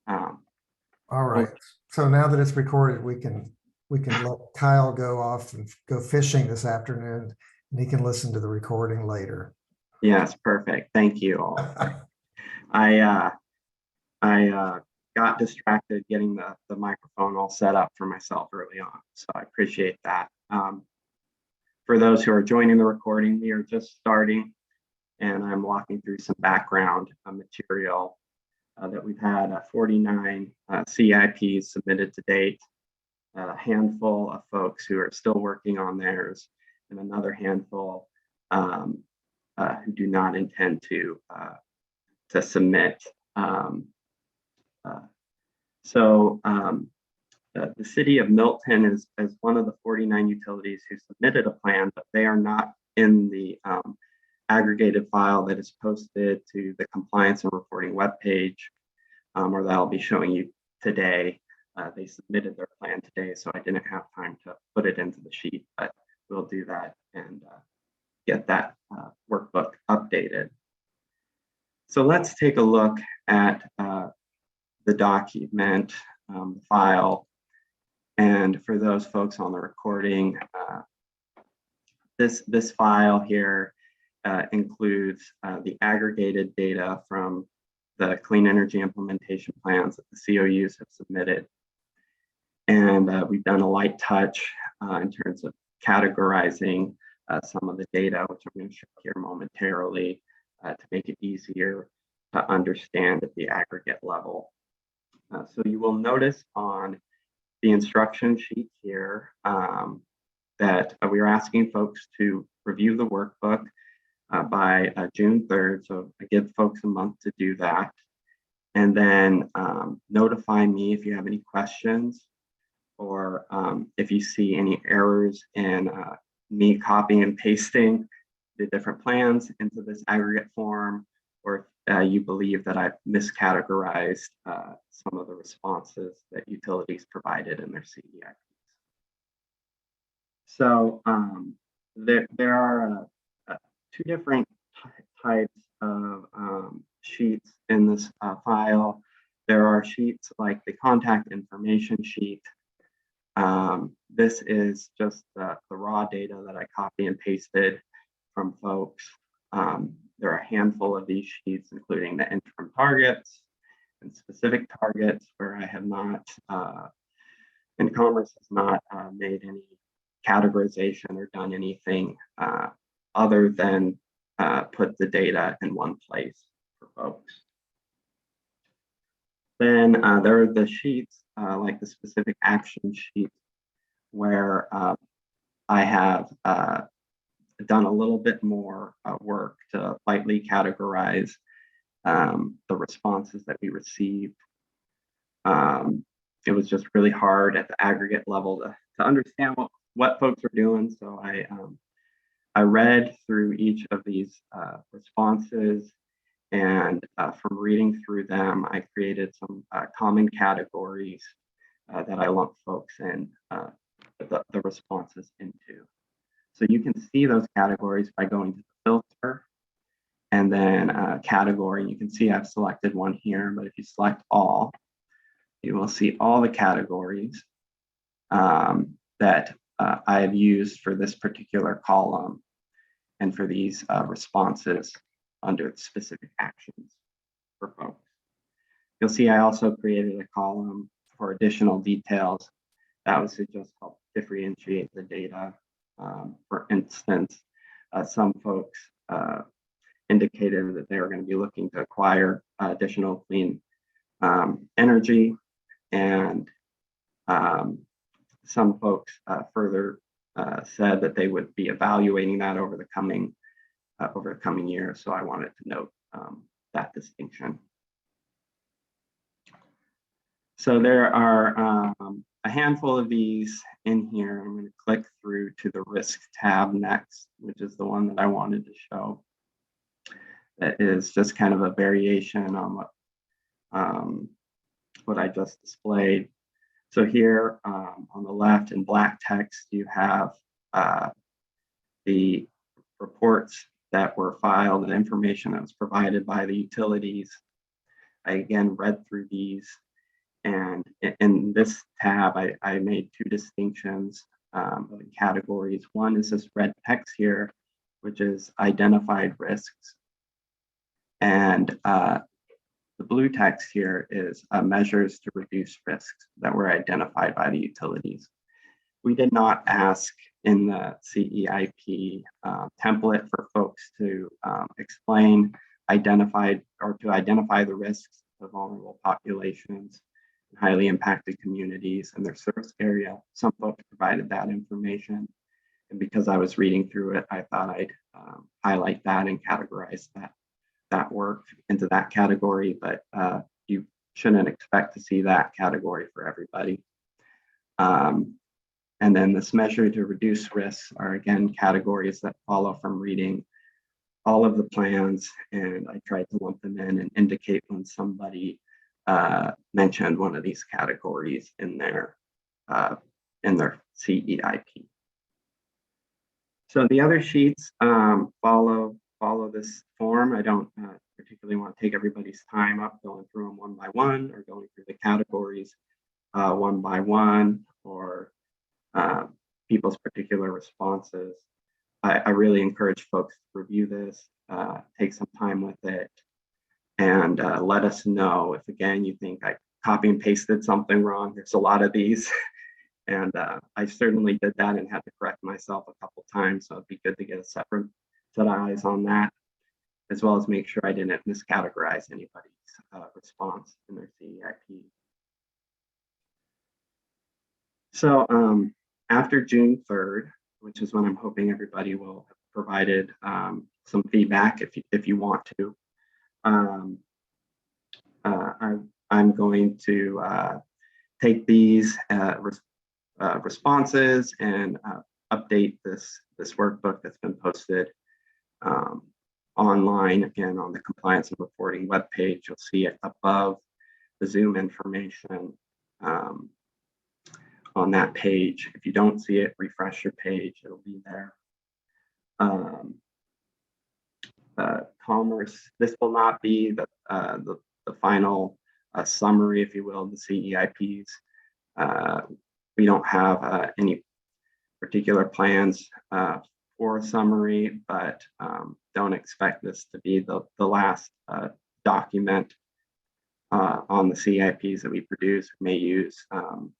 Um, All right. So now that it's recorded, we can let Kyle go off and go fishing this afternoon, and he can listen to the recording later. yes, perfect. Thank you all. I got distracted getting the microphone all set up for myself early on, so I appreciate that. For those who are joining the recording, we are just starting, and I'm walking through some background material that we've had 49 CEIPs submitted to date, a handful of folks who are still working on theirs, and another handful who do not intend to submit. The city of Milton is one of the 49 utilities who submitted a plan, but they are not in the aggregated file that is posted to the compliance and reporting webpage, or that I'll be showing you today. They submitted their plan today, so I didn't have time to put it into the sheet, but we'll do that and get that workbook updated. So let's take a look at the document file. And for those folks on the recording, this file here includes the aggregated data from the clean energy implementation plans that the COUs have submitted. And we've done a light touch in terms of categorizing some of the data, which I'm going to show here momentarily to make it easier to understand at the aggregate level. So you will notice on the instruction sheet here that we are asking folks to review the workbook by June 3rd. So I give folks a month to do that. And then notify me if you have any questions, or if you see any errors in me copying and pasting the different plans into this aggregate form, or if you believe that I've miscategorized some of the responses that utilities provided in their CEIPs. So there are two different types of sheets in this file. There are sheets like the contact information sheet. This is just the raw data that I copy and pasted from folks. There are a handful of these sheets, including the interim targets and specific targets, where I have not, and Commerce has not made any categorization or done anything other than put the data in one place for folks. Then there are the sheets like the specific action sheet, where I have done a little bit more work to lightly categorize the responses that we received. It was just really hard at the aggregate level to understand what folks are doing. So I read through each of these responses, and from reading through them, I created some common categories that I lump folks in the responses into. So you can see those categories by going to the filter and then category. You can see I've selected one here, but if you select all, you will see all the categories that I have used for this particular column and for these responses under specific actions for folks. You'll see I also created a column for additional details that was to just help differentiate the data. For instance, some folks indicated that they were going to be looking to acquire additional clean energy, and some folks further said that they would be evaluating that over the coming year. So I wanted to note that distinction. So there are a handful of these in here. I'm going to click through to the risk tab next, which is the one that I wanted to show. That is just kind of a variation on what I just displayed. So here on the left in black text, you have the reports that were filed and information that was provided by the utilities. again read through these, and in this tab, I made two distinctions in categories. One is this red text here, which is identified risks, and the blue text here is measures to reduce risks that were identified by the utilities. We did not ask in the CEIP template for folks to explain identify the risks of vulnerable populations, highly impacted communities and their service area. Some folks provided that information. And because I was reading through it, I thought I'd highlight that and categorize that work into that category, but you shouldn't expect to see that category for everybody. And then this measure to reduce risks are again categories that follow from reading all of the plans, and I tried to lump them in and indicate when somebody mentioned one of these categories in their CEIP. So the other sheets follow this form. I don't particularly want to take everybody's time up going through them one by one, or going through the categories one by one, or people's particular responses. I really encourage folks to review this, take some time with it, and let us know if, again, you think I copy and pasted something wrong. There's a lot of these, and I certainly did that and had to correct myself a couple times, so it'd be good to get a separate set of eyes on that, as well as make sure I didn't miscategorize anybody's response in their CEIP. So after June 3rd, which is when I'm hoping everybody will have provided some feedback if you want to, I'm going to take these responses and update this workbook that's been posted online. Again, on the compliance and reporting webpage, you'll see it above the Zoom information on that page. If you don't see it, refresh your page, it'll be there. Commerce, this will not be the final summary, if you will, of the CEIPs. We don't have any particular plans for a summary, but don't expect this to be the last document on the CEIPs that we produce. We may use,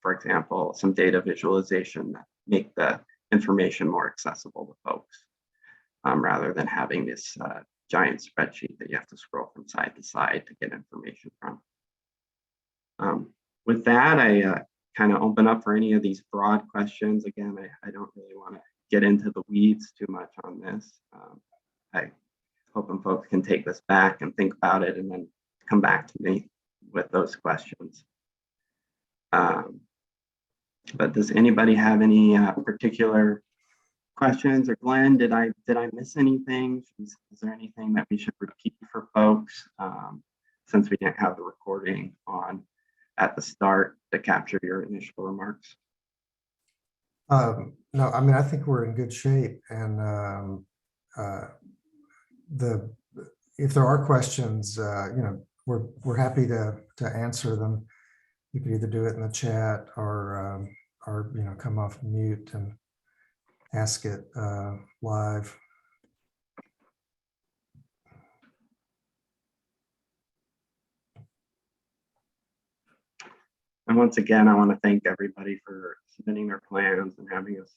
for example, some data visualization that make the information more accessible to folks, rather than having this giant spreadsheet that you have to scroll from side to side to get information from. With that, I kind of open up for any of these broad questions. Again, I don't really want to get into the weeds too much on this. I hope folks can take this back and think about it and then come back to me with those questions. But does anybody have any particular questions? Or Glenn, did I miss anything? Is there anything that we should repeat for folks, since we didn't have the recording on at the start to capture your initial remarks? No, I mean, I think we're in good shape, and if there are questions, we're happy to answer them. You can either do it in the chat or come off mute and ask it live. And once again, I want to thank everybody for submitting their plans and having us,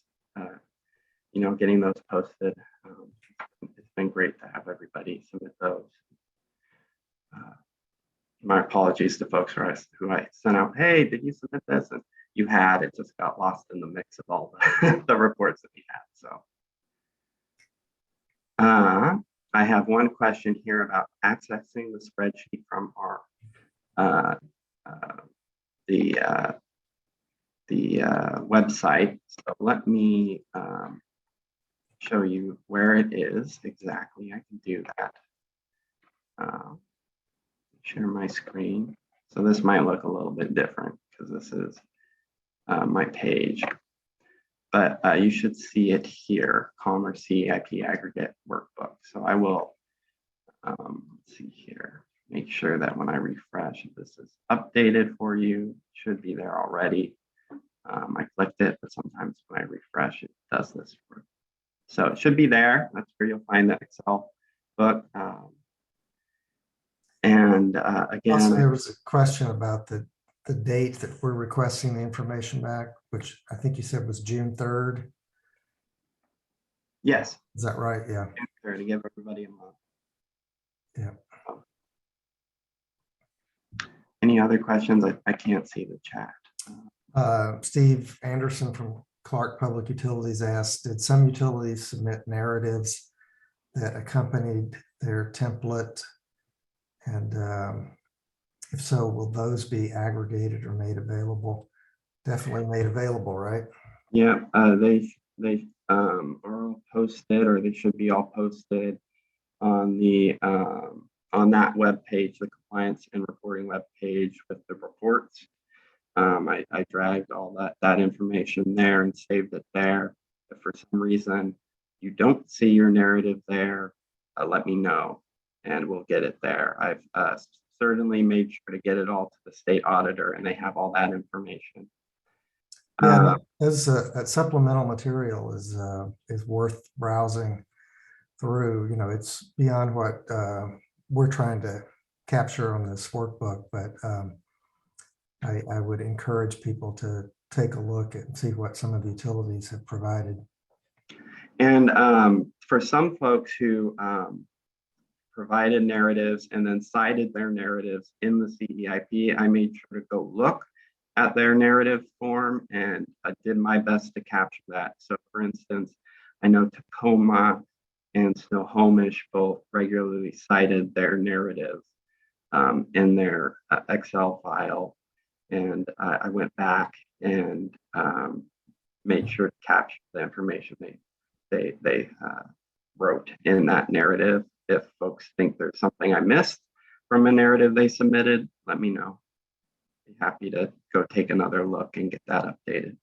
getting those posted. It's been great to have everybody submit those. My apologies to folks who I sent out, hey, did you submit this? And you had, it just got lost in the mix of all the reports that we had. So I have one question here about accessing the spreadsheet from our the website. So let me show you where it is exactly. I can do that. Share my screen. So this might look a little bit different because this is my page, but you should see it here, Commerce CEIP Aggregate Workbook. So I will, let's see here, make sure that when I refresh, this is updated for you. It should be there already. I clicked it, but sometimes when I refresh, it does this. So it should be there. That's where you'll find the Excel book. And again, Also, there was a question about the date that we're requesting the information back, which I think you said was June 3rd. yes, Is that right? Yeah. to give everybody a month. Yeah. Any other questions? I can't see the chat. Steve Anderson from Clark Public Utilities asked, did some utilities submit narratives that accompanied their template? And if so, will those be aggregated or made available? Definitely made available, right? Yeah, they are all posted, or they should be all posted on the on that web page, the compliance and reporting web page with the reports. I dragged all that information there and saved it there. If for some reason you don't see your narrative there, let me know and we'll get it there. I've certainly made sure to get it all to the state auditor, and they have all that information. Yeah, that supplemental material is worth browsing through. You know, it's beyond what we're trying to capture on this workbook, but I would encourage people to take a look and see what some of the utilities have provided. And for some folks who provided narratives and then cited their narratives in the CEIP, I made sure to go look at their narrative form, and I did my best to capture that. So for instance, I know Tacoma and Snohomish both regularly cited their narratives in their Excel file. And I went back and made sure to capture the information they wrote in that narrative. If folks think there's something I missed from a narrative they submitted, let me know. Be happy to go take another look and get that updated.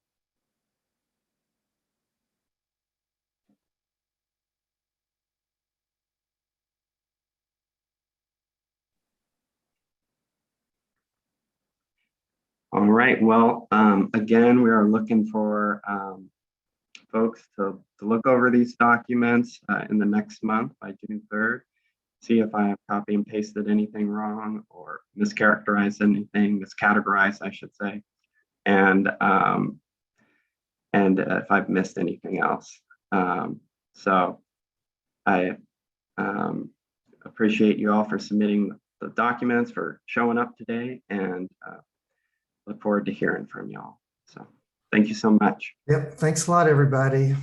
All right, well, again, we are looking for folks to look over these documents in the next month by June 3rd. See if I have copy and pasted anything wrong or mischaracterized anything, miscategorized, I should say. And if I've missed anything else. So I appreciate you all for submitting the documents, for showing up today, and look forward to hearing from y'all. So thank you so much. Yep. Thanks a lot, everybody.